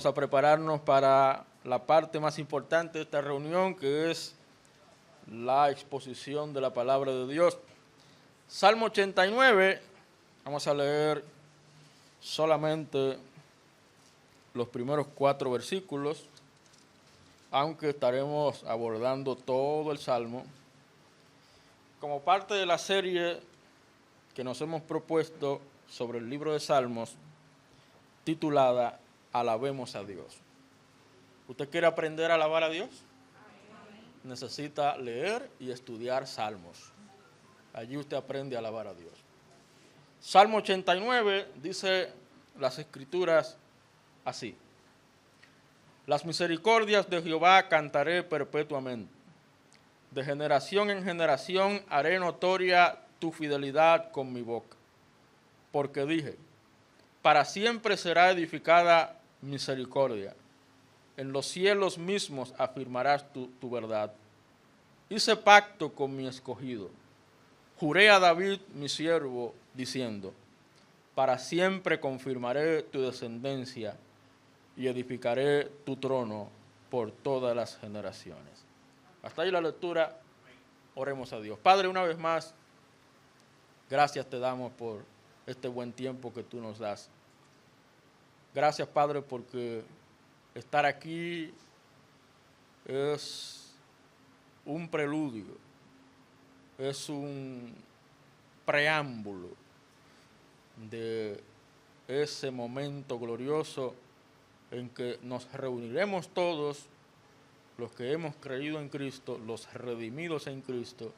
Vamos a prepararnos para la parte más importante de esta reunión, que es la exposición de la palabra de Dios. Salmo 89, vamos a leer solamente los primeros 4 versículos, aunque estaremos abordando todo el Salmo, como parte de la serie que nos hemos propuesto sobre el libro de Salmos, titulada Alabemos a Dios. ¿Usted quiere aprender a alabar a Dios? Necesita leer y estudiar Salmos. Allí usted aprende a alabar a Dios. Salmo 89 dice las Escrituras así: las misericordias de Jehová cantaré perpetuamente. De generación en generación haré notoria tu fidelidad con mi boca. Porque dije, para siempre será edificada misericordia. En los cielos mismos afirmarás tu verdad. Hice pacto con mi escogido. Juré a David, mi siervo, diciendo, para siempre confirmaré tu descendencia y edificaré tu trono por todas las generaciones. Hasta ahí la lectura. Oremos a Dios. Padre, una vez más, gracias te damos por este buen tiempo que tú nos das. Gracias, Padre, porque estar aquí es un preludio, es un preámbulo de ese momento glorioso en que nos reuniremos todos los que hemos creído en Cristo, los redimidos en Cristo,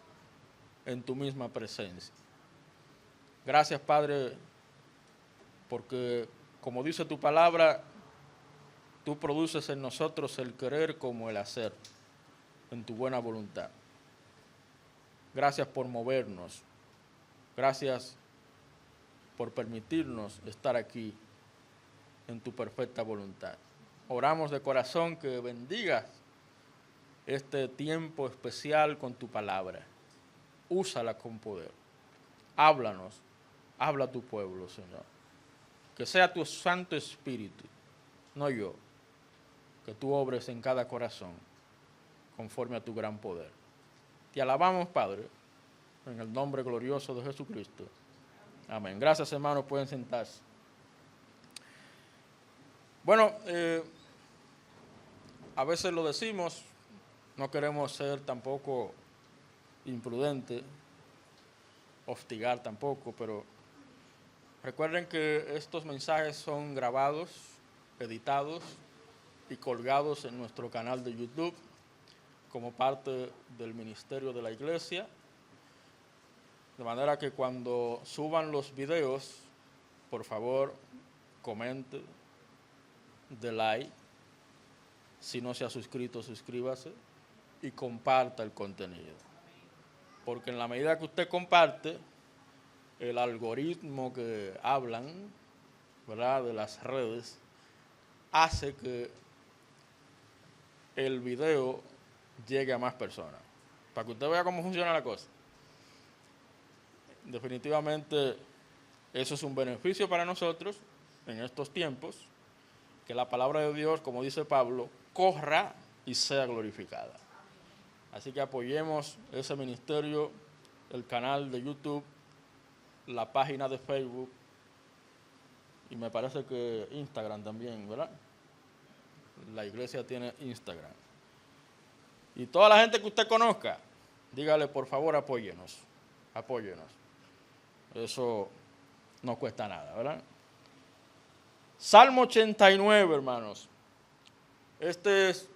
en tu misma presencia. Gracias, Padre, porque, como dice tu palabra, tú produces en nosotros el querer como el hacer, en tu buena voluntad. Gracias por movernos. Gracias por permitirnos estar aquí en tu perfecta voluntad. Oramos de corazón que bendigas este tiempo especial con tu palabra. Úsala con poder. Háblanos, habla a tu pueblo, Señor. Que sea tu Santo Espíritu, no yo, que tú obres en cada corazón conforme a tu gran poder. Te alabamos, Padre, en el nombre glorioso de Jesucristo. Amén. Gracias, hermanos, pueden sentarse. Bueno, a veces lo decimos, no queremos ser tampoco imprudentes, hostigar tampoco, pero recuerden que estos mensajes son grabados, editados y colgados en nuestro canal de YouTube como parte del ministerio de la iglesia, de manera que cuando suban los videos, por favor, comente, dé like, si no se ha suscrito, suscríbase y comparta el contenido. Porque en la medida que usted comparte, el algoritmo que hablan, ¿verdad?, de las redes, hace que el video llegue a más personas. Para que usted vea cómo funciona la cosa. Definitivamente, eso es un beneficio para nosotros en estos tiempos, que la palabra de Dios, como dice Pablo, corra y sea glorificada. Así que apoyemos ese ministerio, el canal de YouTube, la página de Facebook y me parece que Instagram también, ¿verdad? La iglesia tiene Instagram. Y toda la gente que usted conozca, dígale, por favor, apóyenos. Apóyenos. Eso no cuesta nada, ¿verdad? Salmo 89, hermanos. Este es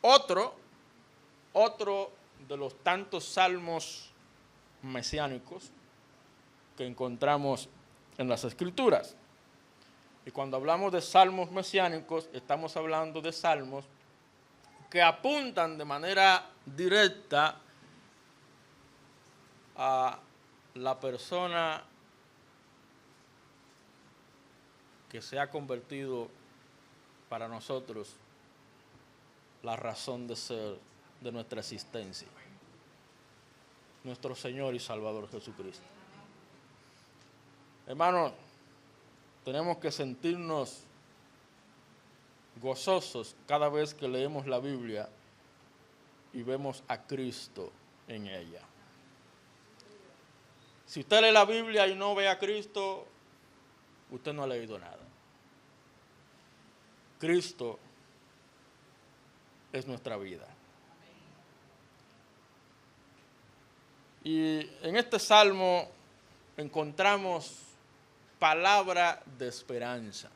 otro de los tantos salmos mesiánicos que encontramos en las Escrituras. Y cuando hablamos de salmos mesiánicos, estamos hablando de salmos que apuntan de manera directa a la persona que se ha convertido para nosotros la razón de ser de nuestra existencia, nuestro Señor y Salvador Jesucristo. Hermanos, tenemos que sentirnos gozosos cada vez que leemos la Biblia y vemos a Cristo en ella. Si usted lee la Biblia y no ve a Cristo, usted no ha leído nada. Cristo es nuestra vida. Y en este salmo encontramos palabra de esperanza.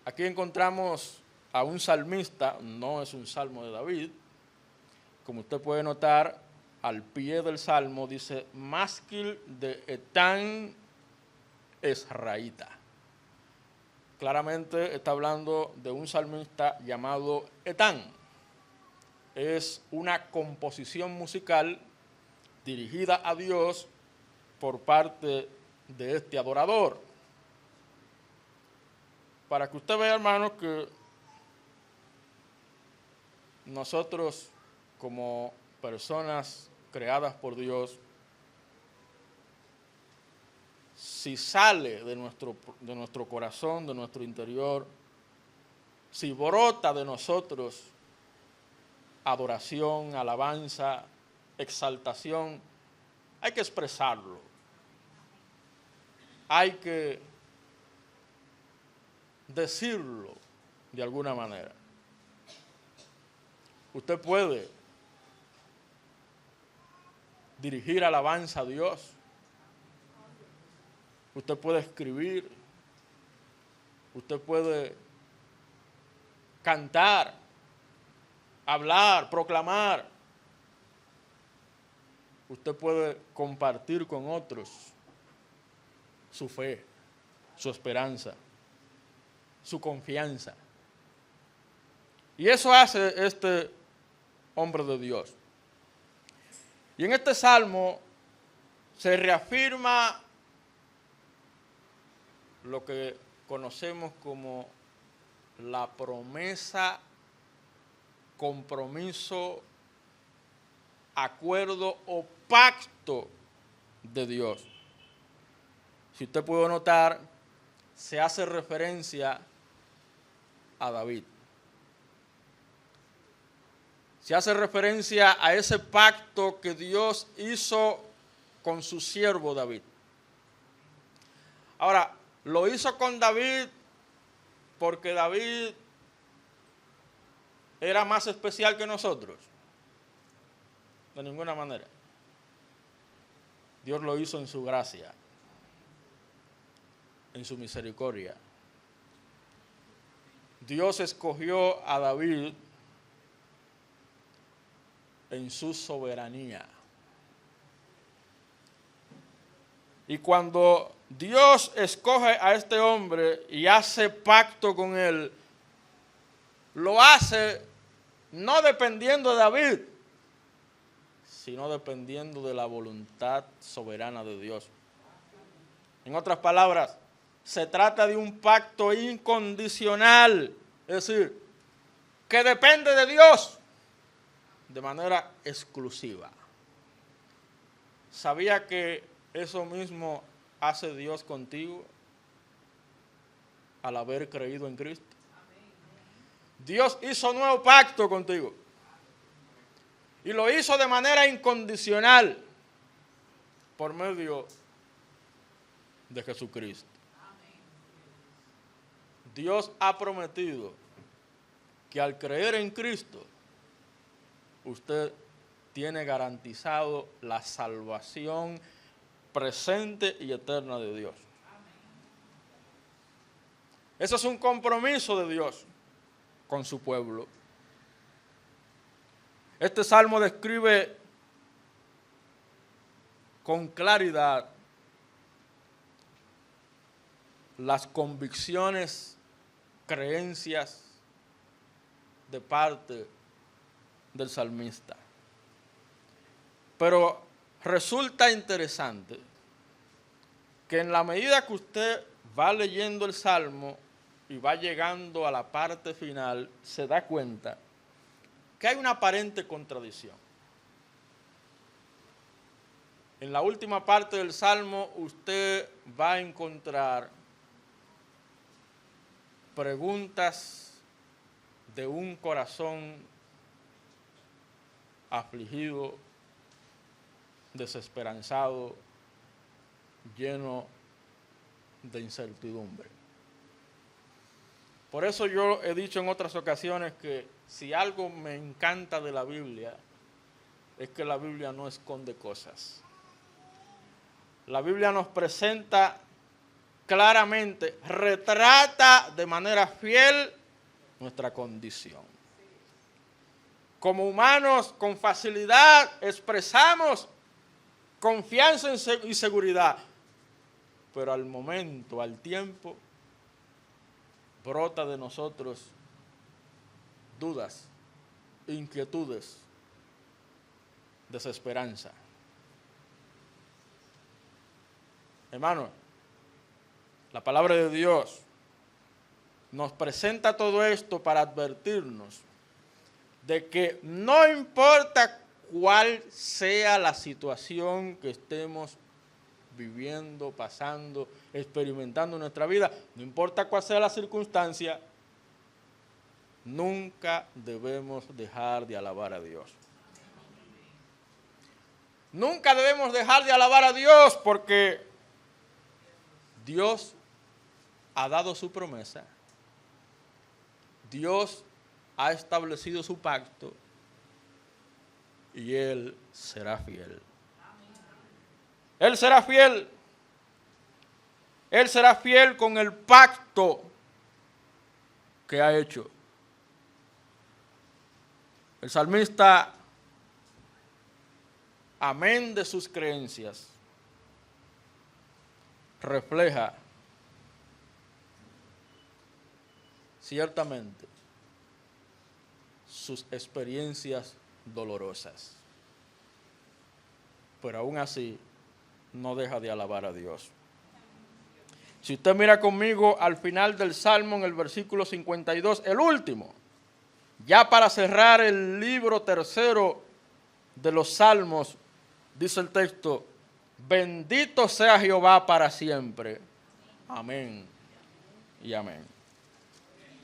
Aquí encontramos a un salmista, no es un salmo de David. Como usted puede notar, al pie del salmo dice, másquil de Etán Esraíta. Claramente está hablando de un salmista llamado Etán. Es una composición musical dirigida a Dios por parte de este adorador. Para que usted vea, hermanos, que nosotros como personas creadas por Dios, si sale de nuestro corazón, de nuestro interior, si brota de nosotros adoración, alabanza, exaltación, hay que expresarlo. Hay que decirlo de alguna manera. Usted puede dirigir alabanza a Dios. Usted puede escribir. Usted puede cantar, hablar, proclamar. Usted puede compartir con otros su fe, su esperanza, su confianza. Y eso hace este hombre de Dios. Y en este salmo se reafirma lo que conocemos como la promesa, compromiso, acuerdo o pacto de Dios. Si usted puede notar, se hace referencia a David. Se hace referencia a ese pacto que Dios hizo con su siervo David. Ahora, lo hizo con David porque David era más especial que nosotros. De ninguna manera. Dios lo hizo en su gracia, en su misericordia. Dios escogió a David en su soberanía. Y cuando Dios escoge a este hombre y hace pacto con él, lo hace no dependiendo de David, sino dependiendo de la voluntad soberana de Dios. En otras palabras, se trata de un pacto incondicional, es decir, que depende de Dios de manera exclusiva. ¿Sabía que eso mismo hace Dios contigo al haber creído en Cristo? Dios hizo un nuevo pacto contigo y lo hizo de manera incondicional por medio de Jesucristo. Dios ha prometido que al creer en Cristo, usted tiene garantizado la salvación presente y eterna de Dios. Eso es un compromiso de Dios con su pueblo. Este salmo describe con claridad las convicciones, creencias de parte del salmista. Pero resulta interesante que en la medida que usted va leyendo el salmo y va llegando a la parte final, se da cuenta que hay una aparente contradicción. En la última parte del salmo usted va a encontrar preguntas de un corazón afligido, desesperanzado, lleno de incertidumbre. Por eso yo he dicho en otras ocasiones que si algo me encanta de la Biblia, es que la Biblia no esconde cosas. La Biblia nos presenta claramente, retrata de manera fiel nuestra condición. Como humanos, con facilidad expresamos confianza y seguridad, pero al momento, al tiempo, brota de nosotros dudas, inquietudes, desesperanza. Hermano, la palabra de Dios nos presenta todo esto para advertirnos de que no importa cuál sea la situación que estemos viviendo, pasando, experimentando en nuestra vida, no importa cuál sea la circunstancia, nunca debemos dejar de alabar a Dios. Nunca debemos dejar de alabar a Dios porque Dios ha dado su promesa. Dios ha establecido su pacto y Él será fiel. Él será fiel. Él será fiel con el pacto que ha hecho. El salmista, amén de sus creencias, refleja ciertamente sus experiencias dolorosas, pero aún así no deja de alabar a Dios. Si usted mira conmigo al final del Salmo, en el versículo 52, el último, ya para cerrar el libro tercero de los Salmos, dice el texto: bendito sea Jehová para siempre. Amén y amén.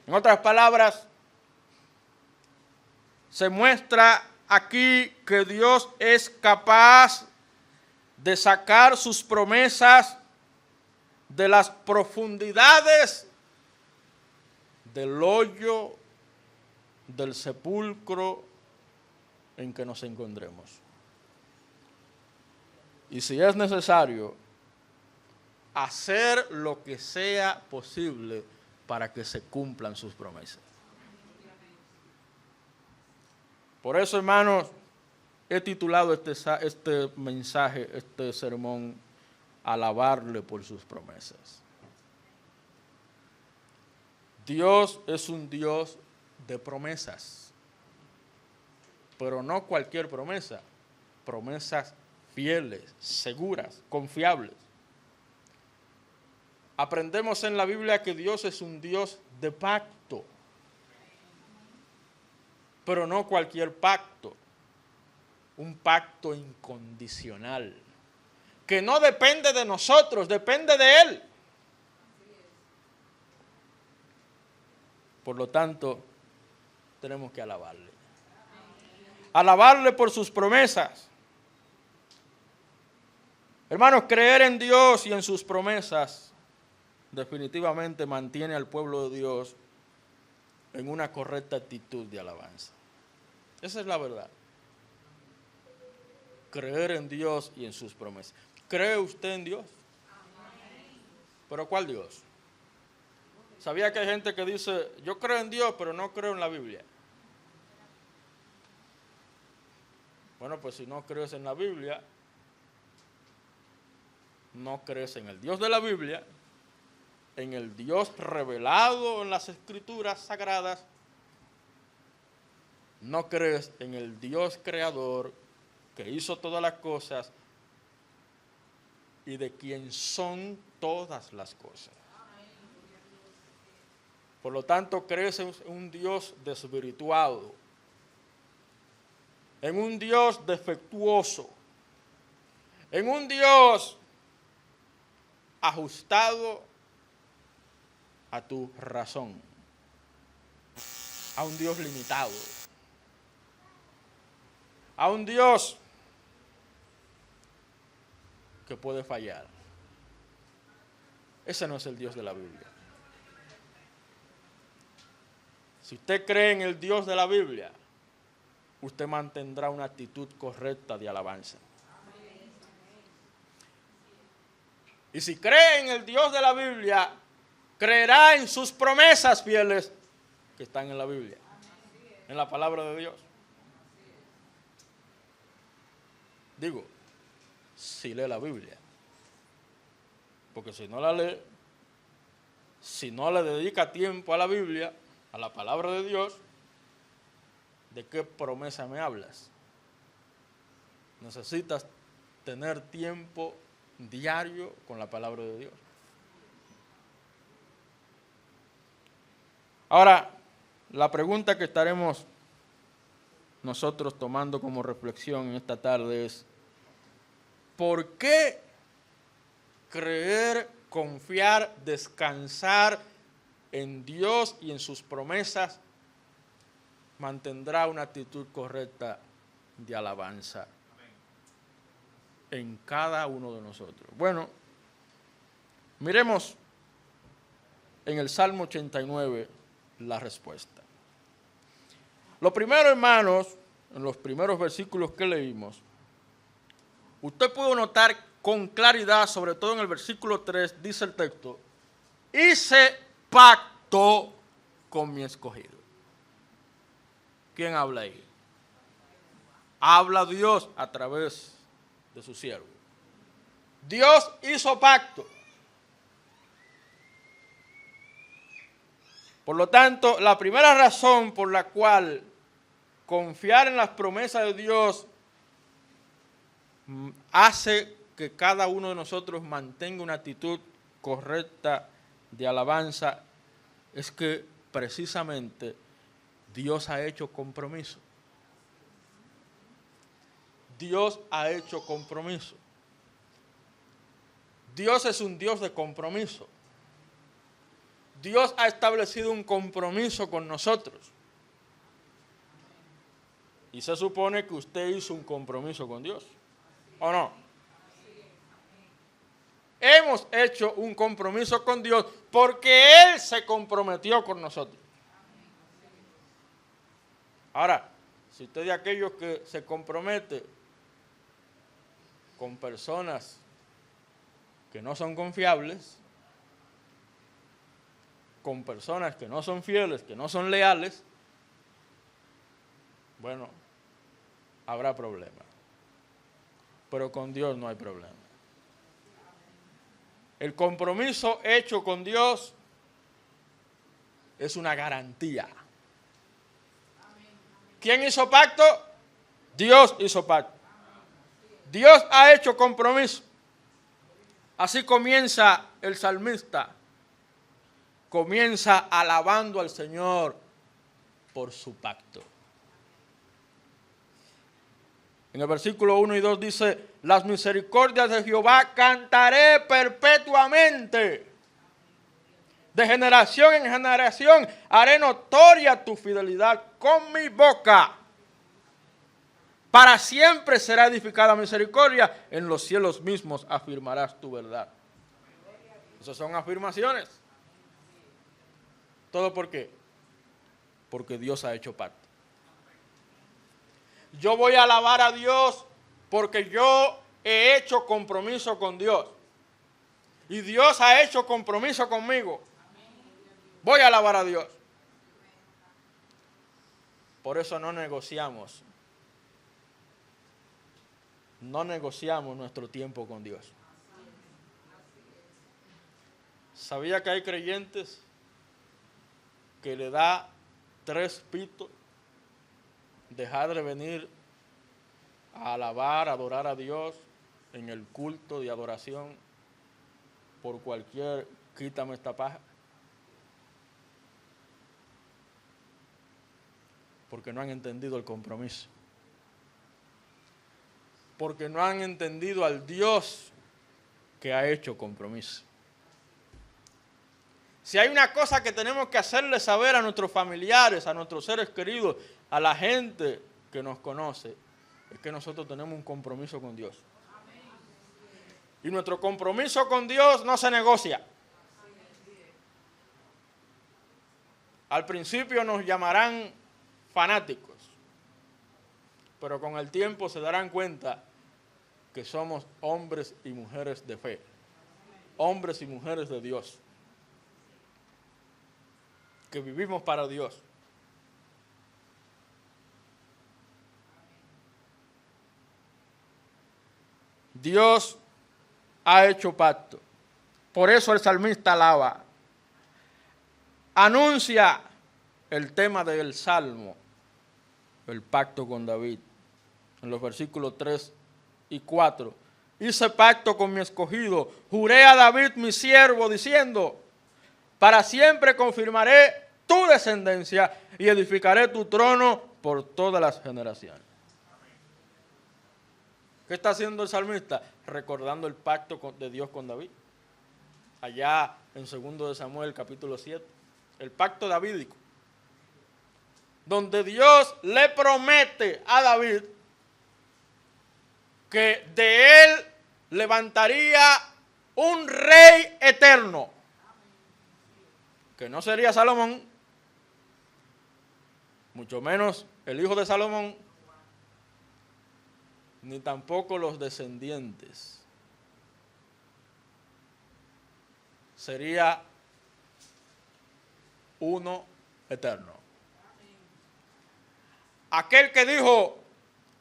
En otras palabras, se muestra aquí que Dios es capaz de sacar sus promesas de las profundidades del hoyo, del sepulcro en que nos encontremos. Y si es necesario, hacer lo que sea posible para que se cumplan sus promesas. Por eso, hermanos, he titulado este mensaje, este sermón, alabarle por sus promesas. Dios es un Dios de promesas, pero no cualquier promesa, promesas fieles, seguras, confiables. Aprendemos en la Biblia que Dios es un Dios de pacto, pero no cualquier pacto, un pacto incondicional, que no depende de nosotros, depende de Él. Por lo tanto, tenemos que alabarle. Alabarle por sus promesas. Hermanos, creer en Dios y en sus promesas definitivamente mantiene al pueblo de Dios en una correcta actitud de alabanza. Esa es la verdad. Creer en Dios y en sus promesas. ¿Cree usted en Dios? ¿Pero cuál Dios? ¿Sabía que hay gente que dice, yo creo en Dios, pero no creo en la Biblia? Bueno, pues si no crees en la Biblia, no crees en el Dios de la Biblia, en el Dios revelado en las Escrituras sagradas, no crees en el Dios creador que hizo todas las cosas y de quien son todas las cosas. Por lo tanto, crees en un Dios desvirtuado, en un Dios defectuoso, en un Dios ajustado a tu razón, a un Dios limitado, a un Dios que puede fallar. Ese no es el Dios de la Biblia. Si usted cree en el Dios de la Biblia, usted mantendrá una actitud correcta de alabanza. Y si cree en el Dios de la Biblia, creerá en sus promesas fieles que están en la Biblia, en la palabra de Dios. Digo, si lee la Biblia. Porque si no la lee, si no le dedica tiempo a la Biblia, a la palabra de Dios, ¿de qué promesa me hablas? Necesitas tener tiempo diario con la palabra de Dios. Ahora, la pregunta que estaremos nosotros tomando como reflexión en esta tarde es: ¿por qué creer, confiar, descansar en Dios y en sus promesas mantendrá una actitud correcta de alabanza en cada uno de nosotros? Bueno, miremos en el Salmo 89 la respuesta. Lo primero, hermanos, en los primeros versículos que leímos, usted pudo notar con claridad, sobre todo en el versículo 3, dice el texto: hice pacto con mi escogido. ¿Quién habla ahí? Habla Dios a través de su siervo. Dios hizo pacto. Por lo tanto, la primera razón por la cual confiar en las promesas de Dios hace que cada uno de nosotros mantenga una actitud correcta de alabanza es que precisamente Dios ha hecho compromiso. Dios ha hecho compromiso. Dios es un Dios de compromiso. Dios ha establecido un compromiso con nosotros. Y se supone que usted hizo un compromiso con Dios, ¿o no? Hemos hecho un compromiso con Dios porque Él se comprometió con nosotros. Ahora, si usted es de aquellos que se compromete con personas que no son confiables, con personas que no son fieles, que no son leales, bueno, habrá problemas. Pero con Dios no hay problema. El compromiso hecho con Dios es una garantía. ¿Quién hizo pacto? Dios hizo pacto. Dios ha hecho compromiso. Así comienza el salmista. Comienza alabando al Señor por su pacto. En el versículo 1 y 2 dice: las misericordias de Jehová cantaré perpetuamente. De generación en generación haré notoria tu fidelidad con mi boca. Para siempre será edificada misericordia, en los cielos mismos afirmarás tu verdad. Esas son afirmaciones. ¿Todo por qué? Porque Dios ha hecho pacto. Yo voy a alabar a Dios porque yo he hecho compromiso con Dios. Y Dios ha hecho compromiso conmigo. Voy a alabar a Dios. Por eso no negociamos. No negociamos nuestro tiempo con Dios. ¿Sabía que hay creyentes que le da 3 pitos dejar de venir a alabar, a adorar a Dios en el culto de adoración por cualquier quítame esta paja? Porque no han entendido el compromiso. Porque no han entendido al Dios que ha hecho compromiso. Si hay una cosa que tenemos que hacerle saber a nuestros familiares, a nuestros seres queridos, a la gente que nos conoce, es que nosotros tenemos un compromiso con Dios. Y nuestro compromiso con Dios no se negocia. Al principio nos llamarán fanáticos, pero con el tiempo se darán cuenta que somos hombres y mujeres de fe, hombres y mujeres de Dios, que vivimos para Dios. Dios ha hecho pacto. Por eso el salmista alaba. Anuncia el tema del Salmo, el pacto con David, en los versículos 3 y 4. Hice pacto con mi escogido, juré a David mi siervo, diciendo, para siempre confirmaré tu descendencia y edificaré tu trono por todas las generaciones. ¿Qué está haciendo el salmista? Recordando el pacto de Dios con David. Allá en 2 de Samuel, capítulo 7. El pacto davídico. Donde Dios le promete a David que de él levantaría un rey eterno. Que no sería Salomón, mucho menos el hijo de Salomón, ni tampoco los descendientes. Sería uno eterno. Aquel que dijo,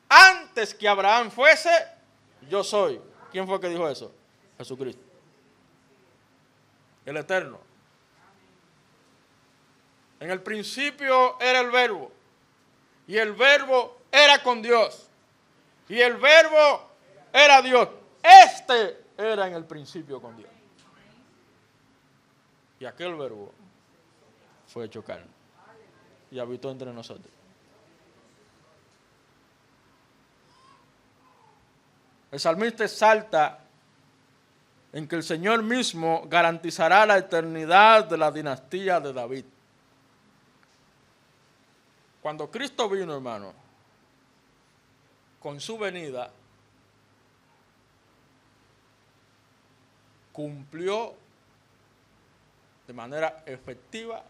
antes que Abraham fuese, yo soy. ¿Quién fue que dijo eso? Jesucristo. El eterno. En el principio era el verbo, y el verbo era con Dios, y el verbo era Dios. Este era en el principio con Dios. Y aquel verbo fue hecho carne y habitó entre nosotros. El salmista exalta en que el Señor mismo garantizará la eternidad de la dinastía de David. Cuando Cristo vino, hermano, con su venida, cumplió de manera efectiva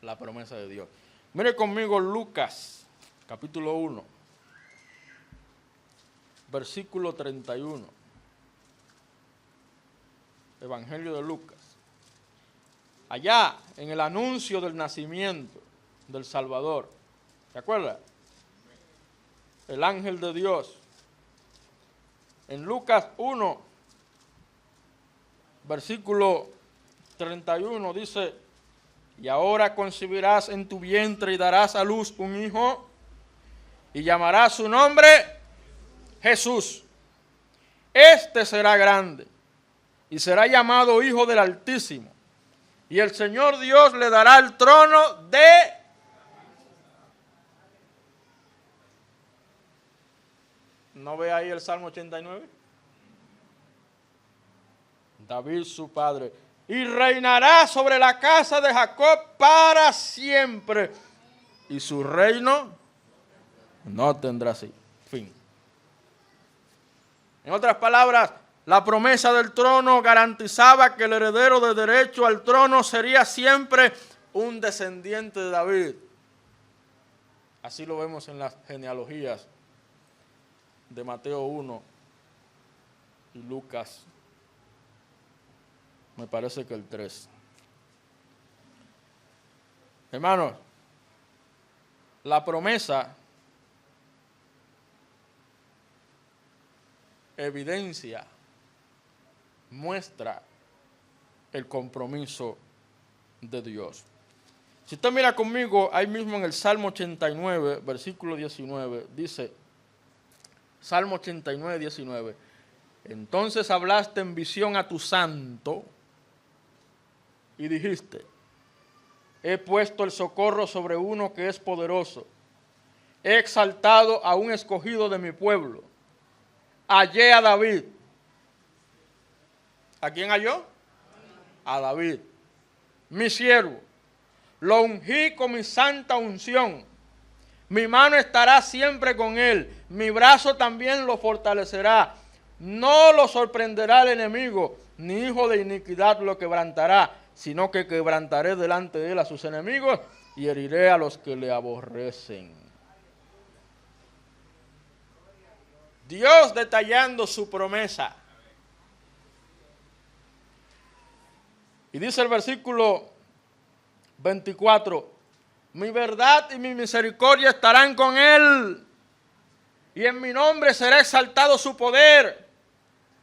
la promesa de Dios. Mire conmigo Lucas, capítulo 1, versículo 31. Evangelio de Lucas. Allá, en el anuncio del nacimiento del Salvador. ¿Se acuerda? El ángel de Dios. En Lucas 1, versículo 31 dice, y ahora concebirás en tu vientre y darás a luz un hijo y llamarás su nombre Jesús. Este será grande y será llamado Hijo del Altísimo. Y el Señor Dios le dará el trono de... ¿No ve ahí el Salmo 89? David su padre. Y reinará sobre la casa de Jacob para siempre. Y su reino no tendrá fin. En otras palabras, la promesa del trono garantizaba que el heredero de derecho al trono sería siempre un descendiente de David. Así lo vemos en las genealogías de Mateo 1 y Lucas, me parece que el 3. Hermanos, la promesa evidencia, muestra el compromiso de Dios. Si usted mira conmigo, ahí mismo en el Salmo 89, versículo 19, dice, Salmo 89, 19, entonces hablaste en visión a tu santo y dijiste, he puesto el socorro sobre uno que es poderoso, he exaltado a un escogido de mi pueblo, hallé a David. ¿A quién halló? A David, mi siervo. Lo ungí con mi santa unción. Mi mano estará siempre con él. Mi brazo también lo fortalecerá. No lo sorprenderá el enemigo, ni hijo de iniquidad lo quebrantará, sino que quebrantaré delante de él a sus enemigos y heriré a los que le aborrecen. Dios detallando su promesa. Y dice el versículo 24, mi verdad y mi misericordia estarán con él, y en mi nombre será exaltado su poder.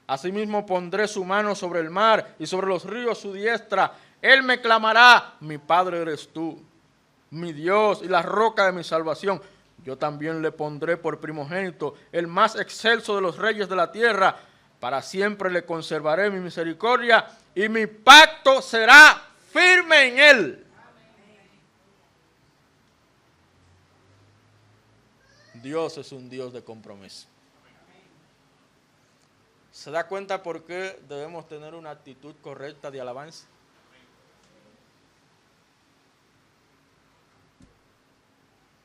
Asimismo pondré su mano sobre el mar y sobre los ríos su diestra. Él me clamará, mi Padre eres tú, mi Dios y la roca de mi salvación. Yo también le pondré por primogénito, el más excelso de los reyes de la tierra. Para siempre le conservaré mi misericordia y mi pacto será firme en él. Dios es un Dios de compromiso. ¿Se da cuenta por qué debemos tener una actitud correcta de alabanza?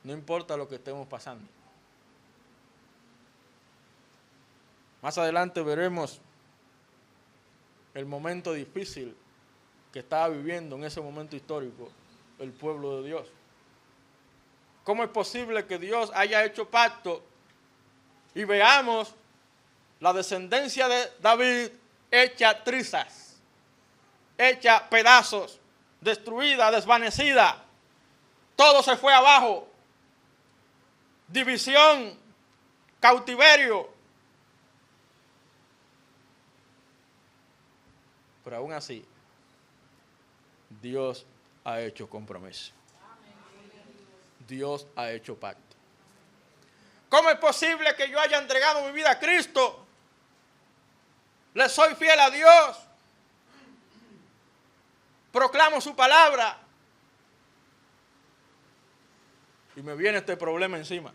No importa lo que estemos pasando. Más adelante veremos el momento difícil que estaba viviendo en ese momento histórico el pueblo de Dios. ¿Cómo es posible que Dios haya hecho pacto y veamos la descendencia de David hecha trizas, hecha pedazos, destruida, desvanecida? Todo se fue abajo. División, cautiverio. Pero aún así, Dios ha hecho compromiso. Dios ha hecho pacto. ¿Cómo es posible que yo haya entregado mi vida a Cristo? Le soy fiel a Dios. Proclamo su palabra. Y me viene este problema encima.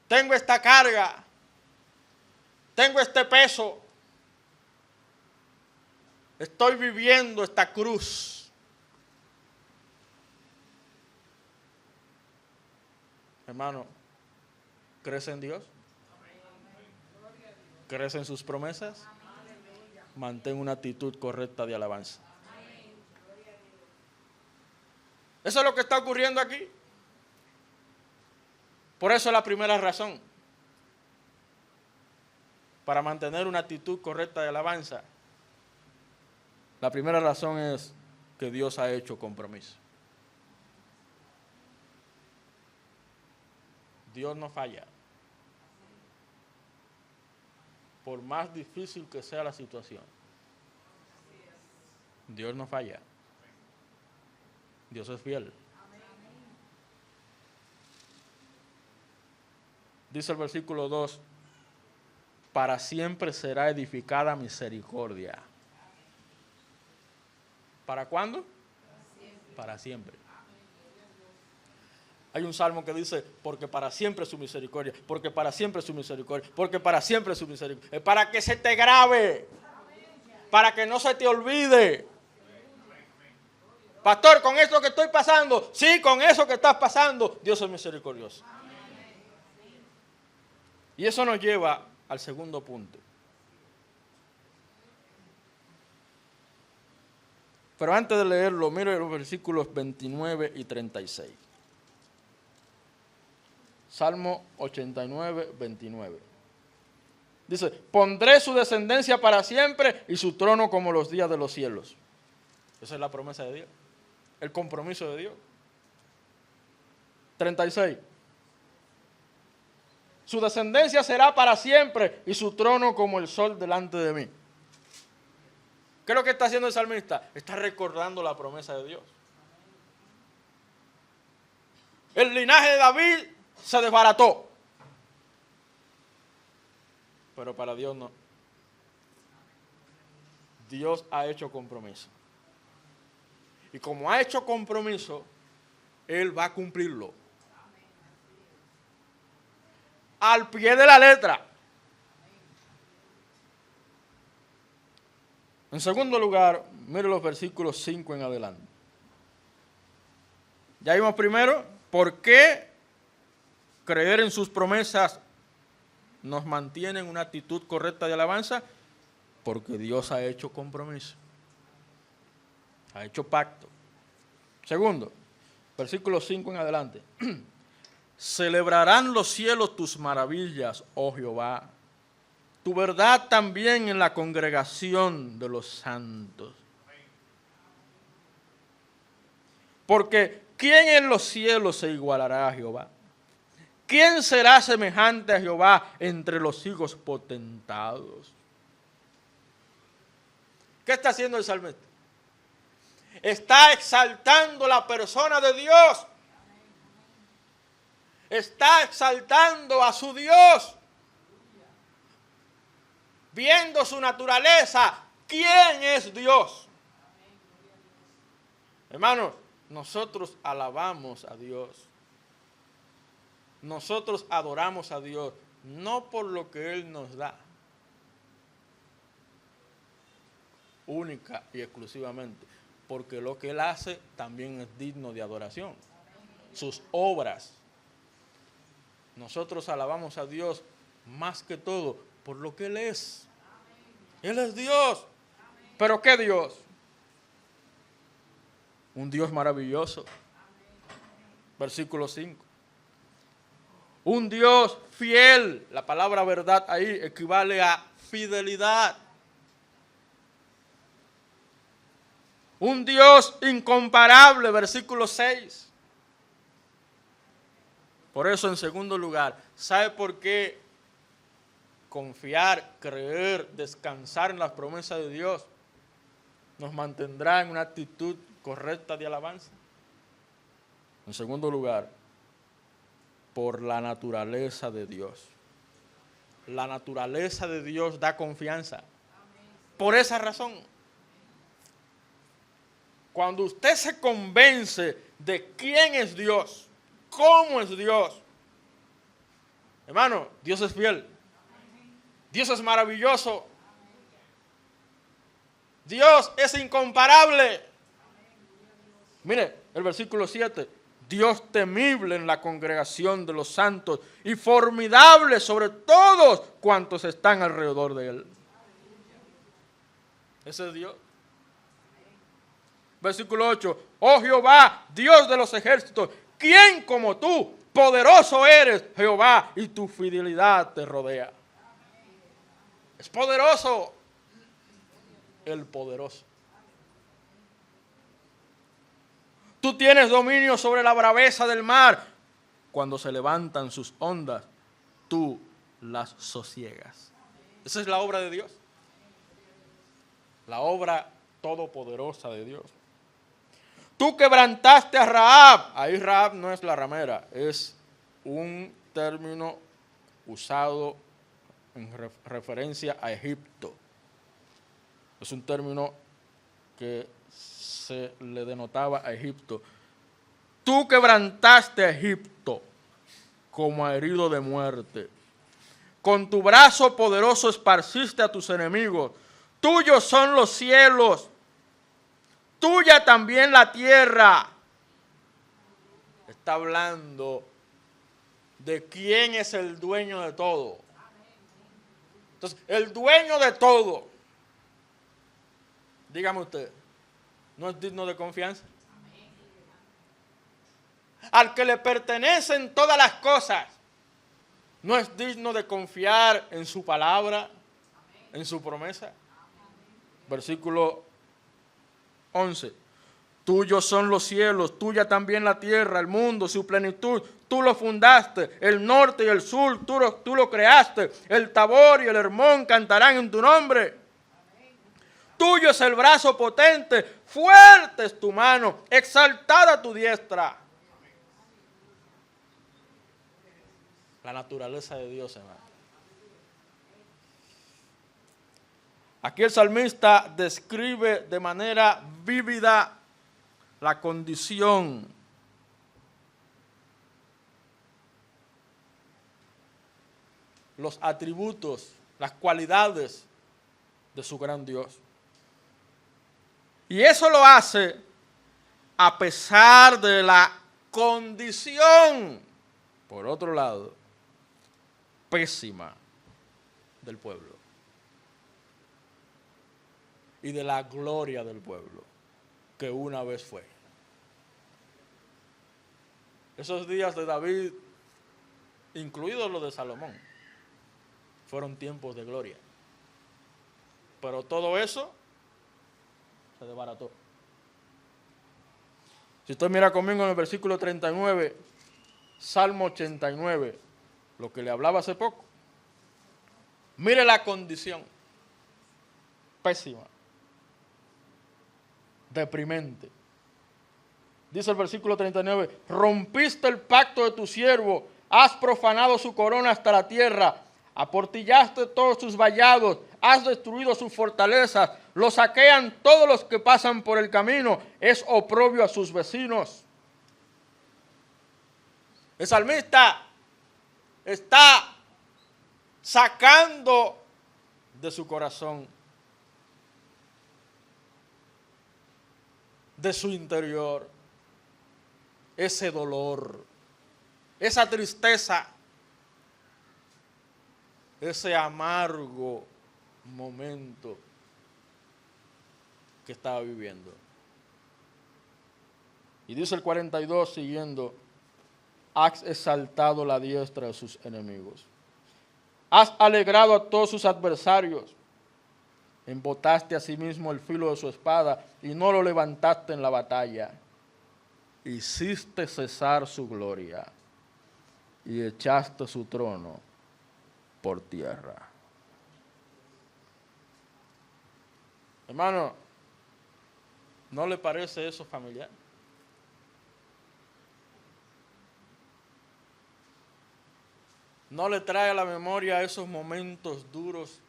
Tengo esta carga. Tengo este peso. Estoy viviendo esta cruz. Hermano, ¿crees en Dios? ¿Crees en sus promesas? Mantén una actitud correcta de alabanza. Eso es lo que está ocurriendo aquí. Por eso es la primera razón. Para mantener una actitud correcta de alabanza. La primera razón es que Dios ha hecho compromiso. Dios no falla. Por más difícil que sea la situación, Dios no falla. Dios es fiel. Dice el versículo 2, para siempre será edificada misericordia. ¿Para cuándo? Para siempre. Hay un salmo que dice, porque para siempre su misericordia, porque para siempre su misericordia, porque para siempre su misericordia. Es para que se te grabe, para que no se te olvide. Pastor, con esto que estoy pasando, sí, con eso que estás pasando, Dios es misericordioso. Y eso nos lleva al segundo punto. Pero antes de leerlo, mire los versículos 29 y 36. Salmo 89, 29. Dice, pondré su descendencia para siempre y su trono como los días de los cielos. Esa es la promesa de Dios, el compromiso de Dios. 36. Su descendencia será para siempre y su trono como el sol delante de mí. ¿Qué es lo que está haciendo el salmista? Está recordando la promesa de Dios. El linaje de David se desbarató. Pero para Dios no. Dios ha hecho compromiso. Y como ha hecho compromiso, Él va a cumplirlo. Al pie de la letra. En segundo lugar, mire los versículos 5 en adelante. Ya vimos primero por qué creer en sus promesas nos mantiene en una actitud correcta de alabanza, porque Dios ha hecho compromiso, ha hecho pacto. Segundo, versículo 5 en adelante. Celebrarán los cielos tus maravillas, oh Jehová, tu verdad también en la congregación de los santos. Porque ¿quién en los cielos se igualará a Jehová? ¿Quién será semejante a Jehová entre los hijos potentados? ¿Qué está haciendo el salmista? Está exaltando la persona de Dios. Está exaltando a su Dios. Viendo su naturaleza. ¿Quién es Dios? Hermanos, nosotros alabamos a Dios. Nosotros adoramos a Dios, no por lo que Él nos da, única y exclusivamente, porque lo que Él hace también es digno de adoración. Sus obras. Nosotros alabamos a Dios más que todo por lo que Él es. Él es Dios. ¿Pero qué Dios? Un Dios maravilloso. Versículo 5. Un Dios fiel. La palabra verdad ahí equivale a fidelidad. Un Dios incomparable, versículo 6. Por eso, en segundo lugar, ¿sabe por qué confiar, creer, descansar en las promesas de Dios nos mantendrá en una actitud correcta de alabanza? En segundo lugar, por la naturaleza de Dios. La naturaleza de Dios da confianza. Por esa razón, cuando usted se convence de quién es Dios, cómo es Dios, hermano, Dios es fiel. Dios es maravilloso. Dios es incomparable. Mire, el versículo 7. Dios temible en la congregación de los santos y formidable sobre todos cuantos están alrededor de Él. Ese es Dios. Versículo 8. Oh Jehová, Dios de los ejércitos, ¿quién como tú? Poderoso eres, Jehová, y tu fidelidad te rodea. Es poderoso. El poderoso. Tú tienes dominio sobre la braveza del mar. Cuando se levantan sus ondas, tú las sosiegas. Esa es la obra de Dios. La obra todopoderosa de Dios. Tú quebrantaste a Rahab. Ahí Rahab no es la ramera, es un término usado en referencia a Egipto. Es un término que se le denotaba a Egipto. Tú quebrantaste a Egipto como a herido de muerte. Con tu brazo poderoso esparciste a tus enemigos. Tuyos son los cielos, tuya también la tierra. Está hablando de quién es el dueño de todo. Entonces, el dueño de todo, dígame usted, ¿no es digno de confianza? Al que le pertenecen todas las cosas, ¿no es digno de confiar en su palabra, en su promesa? Versículo 11. Tuyos son los cielos, tuya también la tierra, el mundo, su plenitud. Tú lo fundaste, el norte y el sur, tú lo creaste. El Tabor y el Hermón cantarán en tu nombre. Tuyo es el brazo potente, fuerte es tu mano, exaltada tu diestra. La naturaleza de Dios, hermano. Aquí el salmista describe de manera vívida la condición, los atributos, las cualidades de su gran Dios. Y eso lo hace a pesar de la condición, por otro lado, pésima del pueblo y de la gloria del pueblo que una vez fue. Esos días de David, incluidos los de Salomón, fueron tiempos de gloria. Pero todo eso se desbarató. Si usted mira conmigo en el versículo 39, Salmo 89, lo que le hablaba hace poco, mire la condición, pésima, deprimente. Dice el versículo 39, rompiste el pacto de tu siervo, has profanado su corona hasta la tierra, aportillaste todos sus vallados, has destruido sus fortalezas, lo saquean todos los que pasan por el camino, es oprobio a sus vecinos. El salmista está sacando de su corazón, de su interior, ese dolor, esa tristeza, ese amargo momento que estaba viviendo. Y dice el 42 siguiendo, has exaltado la diestra de sus enemigos, has alegrado a todos sus adversarios, embotaste a sí mismo el filo de su espada y no lo levantaste en la batalla. Hiciste cesar su gloria y echaste su trono por tierra. Hermano, ¿no le parece eso familiar? ¿No le trae a la memoria esos momentos duros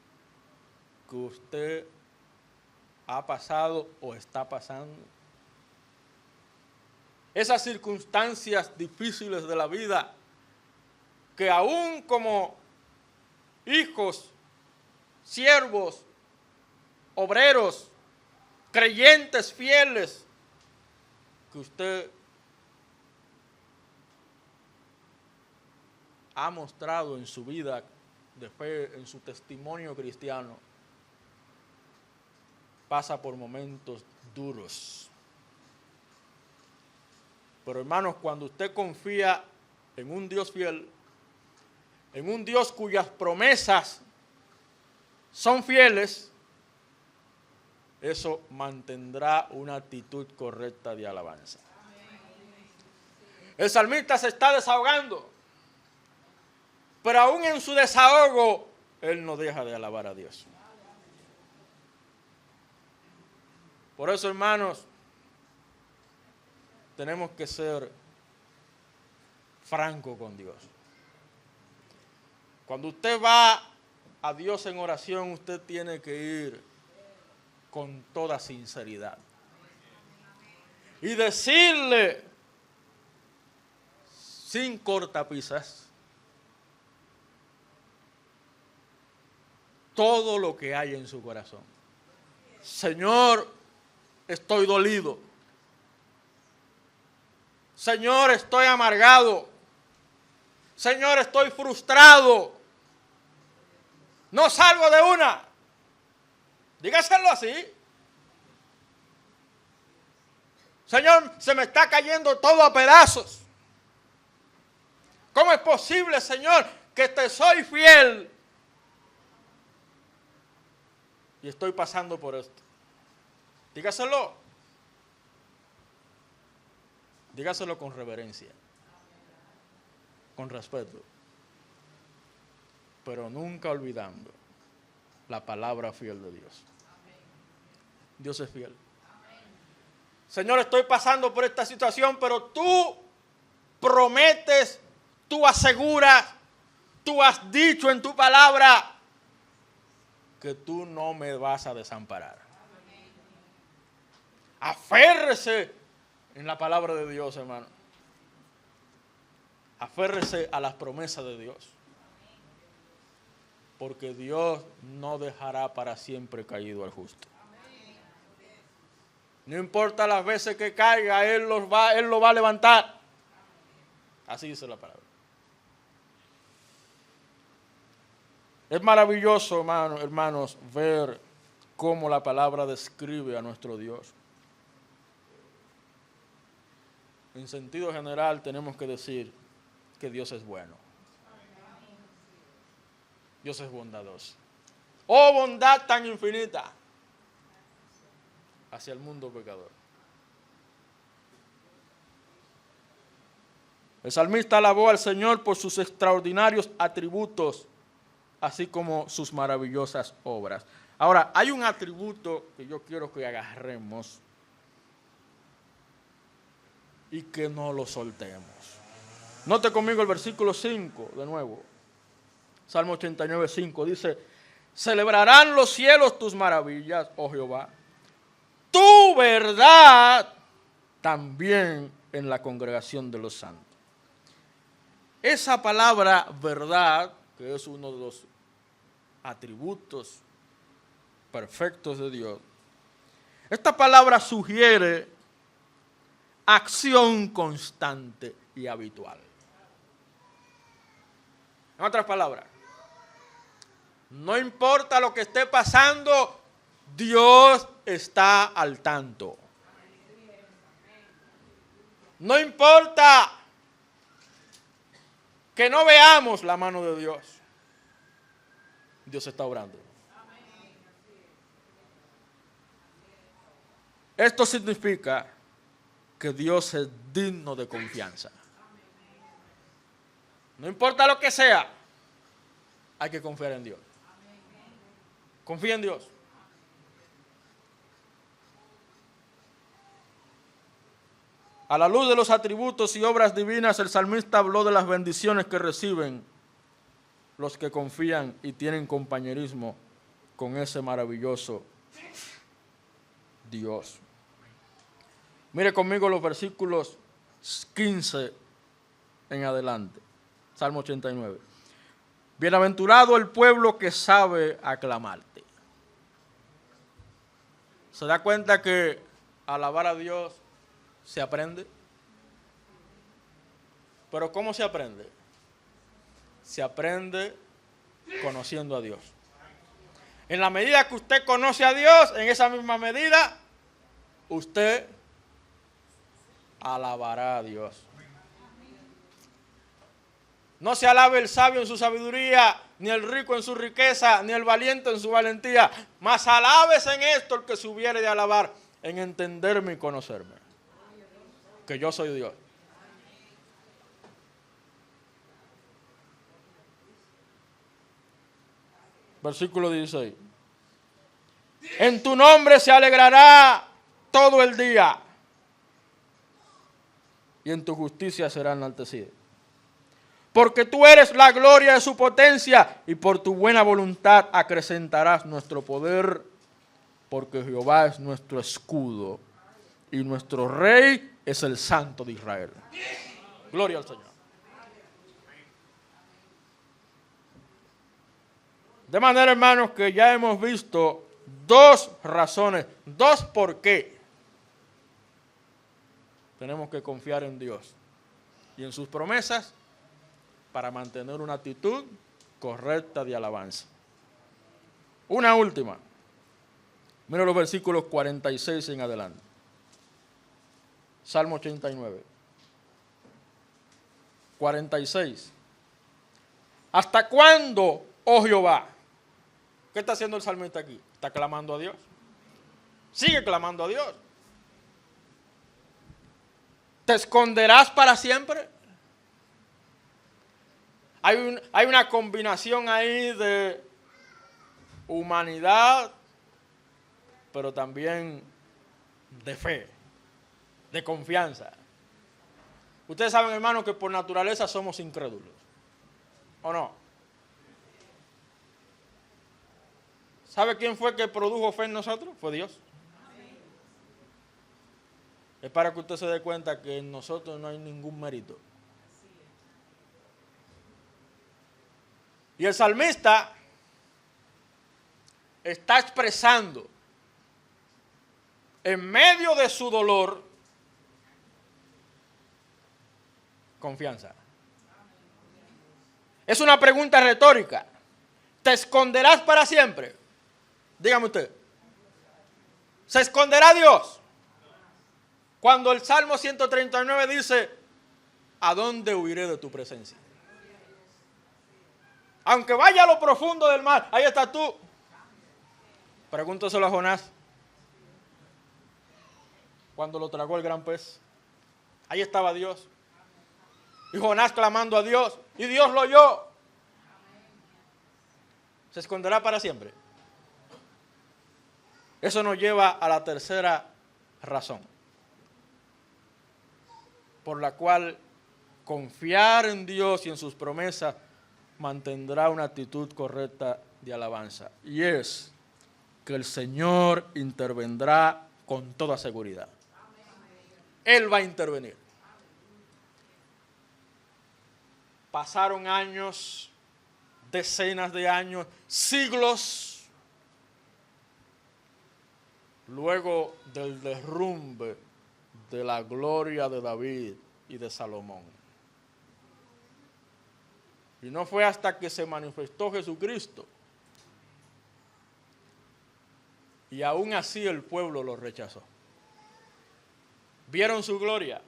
que usted ha pasado o está pasando? Esas circunstancias difíciles de la vida que aún como hijos, siervos, obreros, creyentes fieles, que usted ha mostrado en su vida de fe, en su testimonio cristiano, pasa por momentos duros. Pero hermanos, cuando usted confía en un Dios fiel, en un Dios cuyas promesas son fieles, eso mantendrá una actitud correcta de alabanza. El salmista se está desahogando, pero aún en su desahogo, él no deja de alabar a Dios. Por eso, hermanos, tenemos que ser francos con Dios. Cuando usted va a Dios en oración, usted tiene que ir con toda sinceridad y decirle sin cortapisas todo lo que hay en su corazón. Señor, estoy dolido. Señor, estoy amargado. Señor, estoy frustrado. No salgo de una. Dígaselo así. Señor, se me está cayendo todo a pedazos. ¿Cómo es posible, Señor, que te soy fiel y estoy pasando por esto? Dígaselo. Dígaselo con reverencia, con respeto, pero nunca olvidando la palabra fiel de Dios. Dios es fiel. Señor, estoy pasando por esta situación, pero tú prometes, tú aseguras, tú has dicho en tu palabra que tú no me vas a desamparar. Aférrese en la palabra de Dios, hermano. Aférrese a las promesas de Dios. Porque Dios no dejará para siempre caído al justo. No importa las veces que caiga, Él lo va a levantar. Así dice la palabra. Es maravilloso, hermanos, ver cómo la palabra describe a nuestro Dios. En sentido general tenemos que decir que Dios es bueno. Dios es bondadoso. Oh, bondad tan infinita hacia el mundo pecador. El salmista alabó al Señor por sus extraordinarios atributos, así como sus maravillosas obras. Ahora, hay un atributo que yo quiero que agarremos y que no lo soltemos. Note conmigo el versículo 5 de nuevo. Salmo 89, 5 dice: celebrarán los cielos tus maravillas, oh Jehová, tu verdad también en la congregación de los santos. Esa palabra verdad, que es uno de los atributos perfectos de Dios, esta palabra sugiere acción constante y habitual. En otras palabras, no importa lo que esté pasando, Dios está al tanto. No importa que no veamos la mano de Dios, Dios está obrando. Esto significa que Dios es digno de confianza. No importa lo que sea, hay que confiar en Dios. Confía en Dios. A la luz de los atributos y obras divinas, el salmista habló de las bendiciones que reciben los que confían y tienen compañerismo con ese maravilloso Dios. Mire conmigo los versículos 15 en adelante. Salmo 89. Bienaventurado el pueblo que sabe aclamarte. ¿Se da cuenta que alabar a Dios se aprende? ¿Pero cómo se aprende? Se aprende conociendo a Dios. En la medida que usted conoce a Dios, en esa misma medida, usted alabará a Dios. No se alabe el sabio en su sabiduría, ni el rico en su riqueza, ni el valiente en su valentía, mas alabes en esto el que se hubiere de alabar, en entenderme y conocerme, que yo soy Dios. Versículo 16. En tu nombre se alegrará todo el día, y en tu justicia será enaltecido. Porque tú eres la gloria de su potencia, y por tu buena voluntad acrecentarás nuestro poder, porque Jehová es nuestro escudo, y nuestro Rey es el Santo de Israel. Gloria al Señor. De manera, hermanos, que ya hemos visto dos razones, dos por qué tenemos que confiar en Dios y en sus promesas para mantener una actitud correcta de alabanza. Una última. Mira los versículos 46 en adelante. Salmo 89. 46. ¿Hasta cuándo, oh Jehová? ¿Qué está haciendo el salmista aquí? Está clamando a Dios. Sigue clamando a Dios. ¿Te esconderás para siempre? Hay una combinación ahí de humanidad, pero también de fe, de confianza. Ustedes saben, hermanos, que por naturaleza somos incrédulos, ¿o no? ¿Sabe quién fue que produjo fe en nosotros? Fue Dios. Es para que usted se dé cuenta que en nosotros no hay ningún mérito. Y el salmista está expresando en medio de su dolor, confianza. Es una pregunta retórica. ¿Te esconderás para siempre? Dígame usted. ¿Se esconderá Dios? Cuando el Salmo 139 dice, ¿a dónde huiré de tu presencia? Aunque vaya a lo profundo del mar, ahí estás tú. Pregúnteselo a Jonás. Cuando lo tragó el gran pez. Ahí estaba Dios. Y Jonás clamando a Dios. Y Dios lo oyó. ¿Se esconderá para siempre? Eso nos lleva a la tercera razón, por la cual confiar en Dios y en sus promesas mantendrá una actitud correcta de alabanza. Y es que el Señor intervendrá con toda seguridad. Él va a intervenir. Pasaron años, decenas de años, siglos, luego del derrumbe de la gloria de David y de Salomón. Y no fue hasta que se manifestó Jesucristo. Y aún así el pueblo lo rechazó. Vieron su gloria.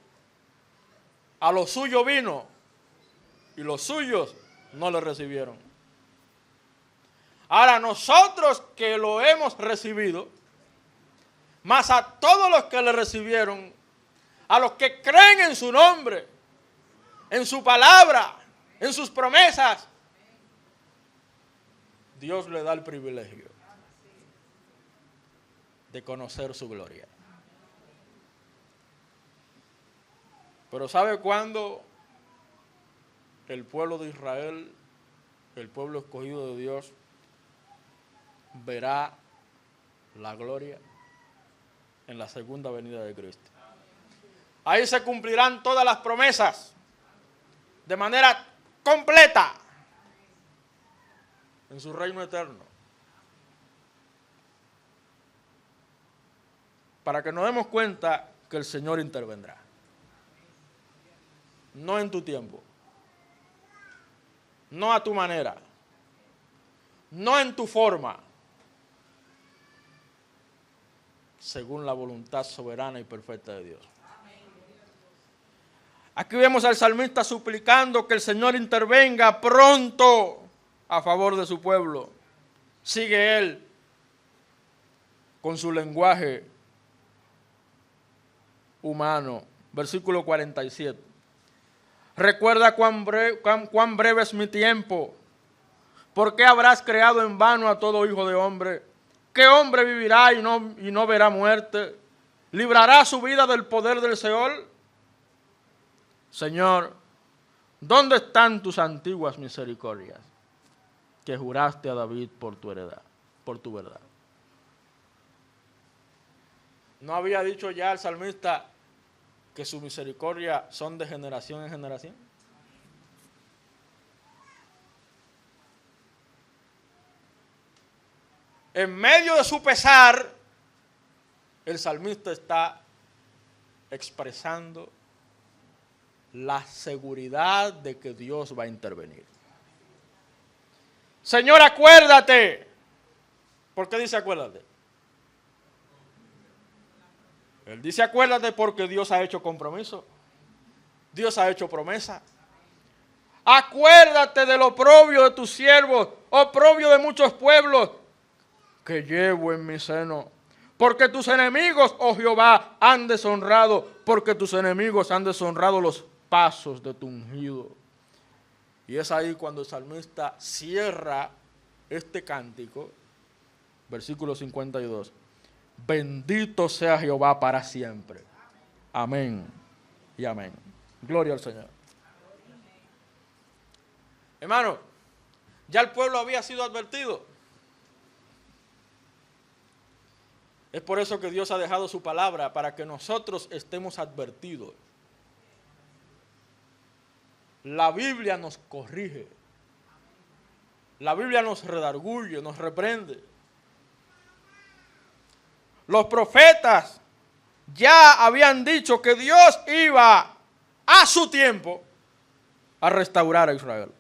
A lo suyo vino y los suyos no le recibieron. Ahora nosotros que lo hemos recibido, más a todos los que le recibieron, a los que creen en su nombre, en su palabra, en sus promesas, Dios le da el privilegio de conocer su gloria. Pero ¿sabe cuándo el pueblo de Israel, el pueblo escogido de Dios, verá la gloria? En la segunda venida de Cristo. Ahí se cumplirán todas las promesas de manera completa en su reino eterno. Para que nos demos cuenta que el Señor intervendrá. No en tu tiempo, no a tu manera, no en tu forma, según la voluntad soberana y perfecta de Dios. Aquí vemos al salmista suplicando que el Señor intervenga pronto a favor de su pueblo. Sigue él con su lenguaje humano. Versículo 47. Recuerda cuán breve es mi tiempo. ¿Por qué habrás creado en vano a todo hijo de hombre? ¿Qué hombre vivirá y no verá muerte? ¿Librará su vida del poder del Seol? Señor, ¿dónde están tus antiguas misericordias que juraste a David por tu heredad, por tu verdad? ¿No había dicho ya el salmista que su misericordia son de generación en generación? En medio de su pesar, el salmista está expresando la seguridad de que Dios va a intervenir. Señor, acuérdate. ¿Por qué dice acuérdate? Él dice acuérdate porque Dios ha hecho compromiso. Dios ha hecho promesa. Acuérdate del oprobio de tus siervos, oprobio de muchos pueblos que llevo en mi seno. Porque tus enemigos, oh Jehová, han deshonrado, porque tus enemigos han deshonrado los pasos de tu ungido. Y es ahí cuando el salmista cierra este cántico, versículo 52. Bendito sea Jehová para siempre. Amén y amén. Gloria al Señor. Hermano, ya el pueblo había sido advertido. Es por eso que Dios ha dejado su palabra, para que nosotros estemos advertidos. La Biblia nos corrige. La Biblia nos redarguye, nos reprende. Los profetas ya habían dicho que Dios iba a su tiempo a restaurar a Israel.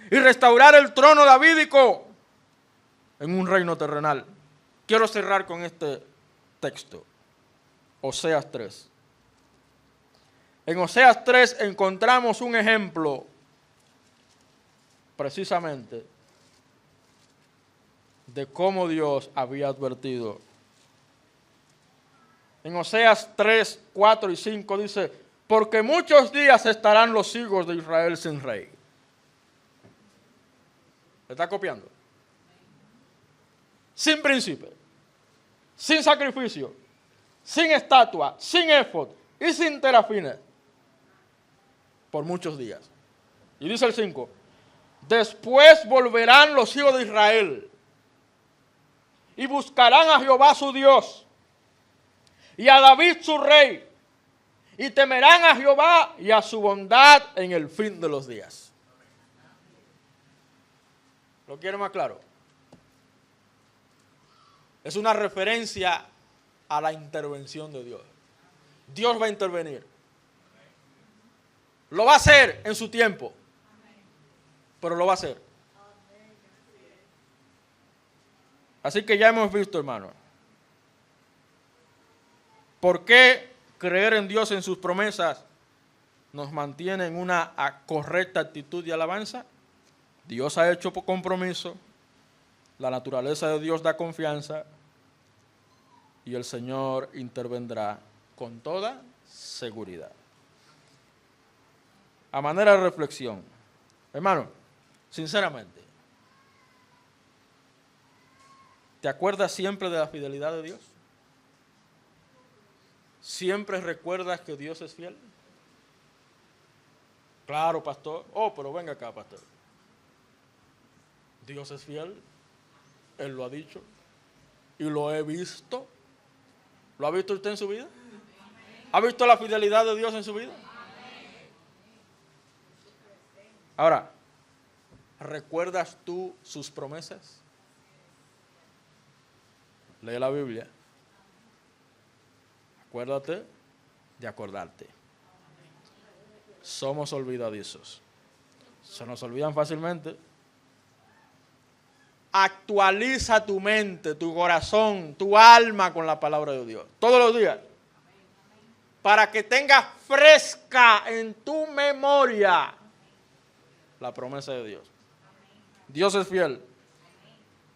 Y restaurar el trono davídico en un reino terrenal. Quiero cerrar con este texto. Oseas 3. En Oseas 3 encontramos un ejemplo precisamente de cómo Dios había advertido. En Oseas 3, 4 y 5 dice, porque muchos días estarán los hijos de Israel sin rey. ¿Me está copiando? Sin príncipe, sin sacrificio, sin estatua, sin éfod y sin terafines, por muchos días. Y dice el 5, después volverán los hijos de Israel y buscarán a Jehová su Dios y a David su rey, y temerán a Jehová y a su bondad en el fin de los días. ¿Lo quiere más claro? Es una referencia a la intervención de Dios. Dios va a intervenir. Lo va a hacer en su tiempo, pero lo va a hacer. Así que ya hemos visto, hermano, por qué creer en Dios, en sus promesas, nos mantiene en una correcta actitud de alabanza. Dios ha hecho compromiso, la naturaleza de Dios da confianza y el Señor intervendrá con toda seguridad. A manera de reflexión, hermano, sinceramente, ¿te acuerdas siempre de la fidelidad de Dios? ¿Siempre recuerdas que Dios es fiel? Claro, pastor. Oh, pero venga acá, pastor. Dios es fiel. Él lo ha dicho. Y lo he visto. ¿Lo ha visto usted en su vida? ¿Ha visto la fidelidad de Dios en su vida? Ahora, ¿recuerdas tú sus promesas? Lee la Biblia. Acuérdate de acordarte. Somos olvidadizos. Se nos olvidan fácilmente. Actualiza tu mente, tu corazón, tu alma con la palabra de Dios. Todos los días. Para que tengas fresca en tu memoria la promesa de Dios. Dios es fiel.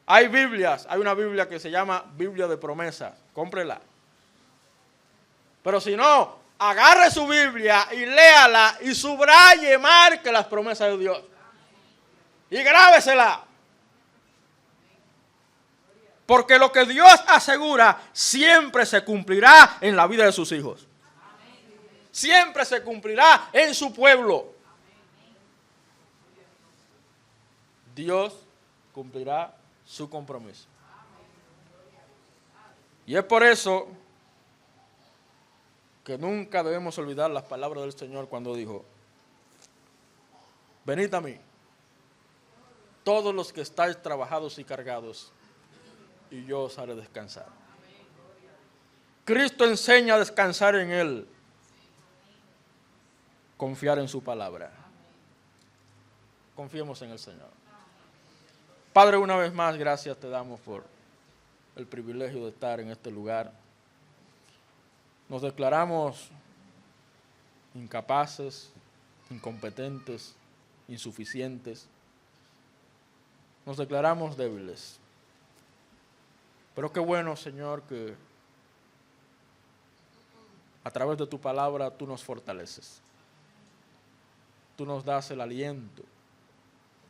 Hay Biblias. Hay una Biblia que se llama Biblia de promesas. Cómprela. Pero si no, agarre su Biblia y léala y subraye, marque las promesas de Dios. Y grábesela. Porque lo que Dios asegura siempre se cumplirá en la vida de sus hijos. Siempre se cumplirá en su pueblo. Dios cumplirá su compromiso. Y es por eso que nunca debemos olvidar las palabras del Señor cuando dijo, venid a mí, todos los que estáis trabajados y cargados, y yo os haré descansar. Cristo enseña a descansar en Él, confiar en su palabra. Confiemos en el Señor. Padre, una vez más, gracias te damos por el privilegio de estar en este lugar. Nos declaramos incapaces, incompetentes, insuficientes. Nos declaramos débiles. Pero qué bueno, Señor, que a través de tu palabra tú nos fortaleces. Tú nos das el aliento,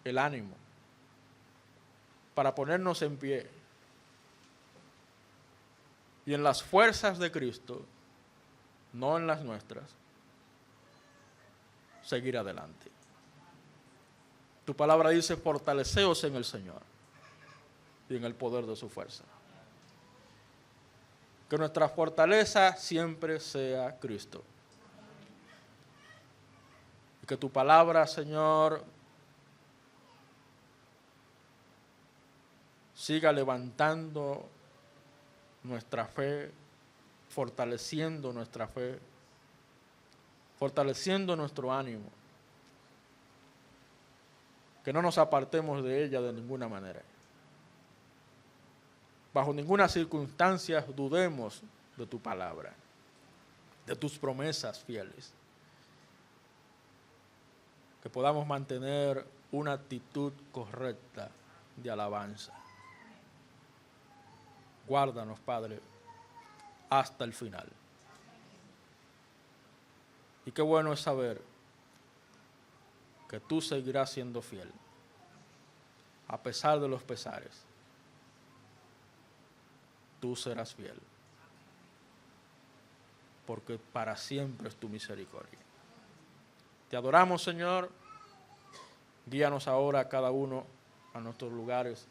el ánimo, para ponernos en pie y en las fuerzas de Cristo, no en las nuestras, seguir adelante. Tu palabra dice, fortaleceos en el Señor y en el poder de su fuerza. Que nuestra fortaleza siempre sea Cristo. Y que tu palabra, Señor, siga levantando nuestra fe, fortaleciendo nuestra fe, fortaleciendo nuestro ánimo, que no nos apartemos de ella de ninguna manera. Bajo ninguna circunstancia dudemos de tu palabra, de tus promesas fieles. Que podamos mantener una actitud correcta de alabanza. Guárdanos, Padre, hasta el final. Y qué bueno es saber que tú seguirás siendo fiel, a pesar de los pesares. Tú serás fiel, porque para siempre es tu misericordia. Te adoramos, Señor. Guíanos ahora a cada uno a nuestros lugares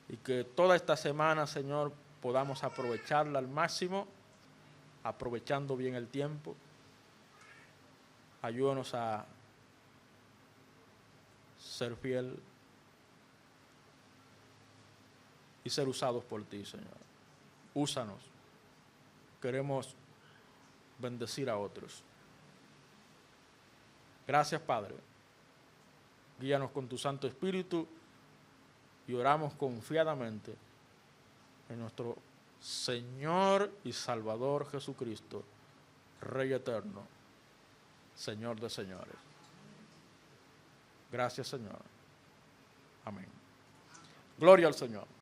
y que toda esta semana, Señor, podamos aprovecharla al máximo, aprovechando bien el tiempo. Ayúdanos a ser fiel y ser usados por ti, Señor. Úsanos. Queremos bendecir a otros. Gracias, Padre. Guíanos con tu Santo Espíritu y oramos confiadamente en nuestro Señor y Salvador Jesucristo, Rey eterno, Señor de señores. Gracias, Señor. Amén. Gloria al Señor.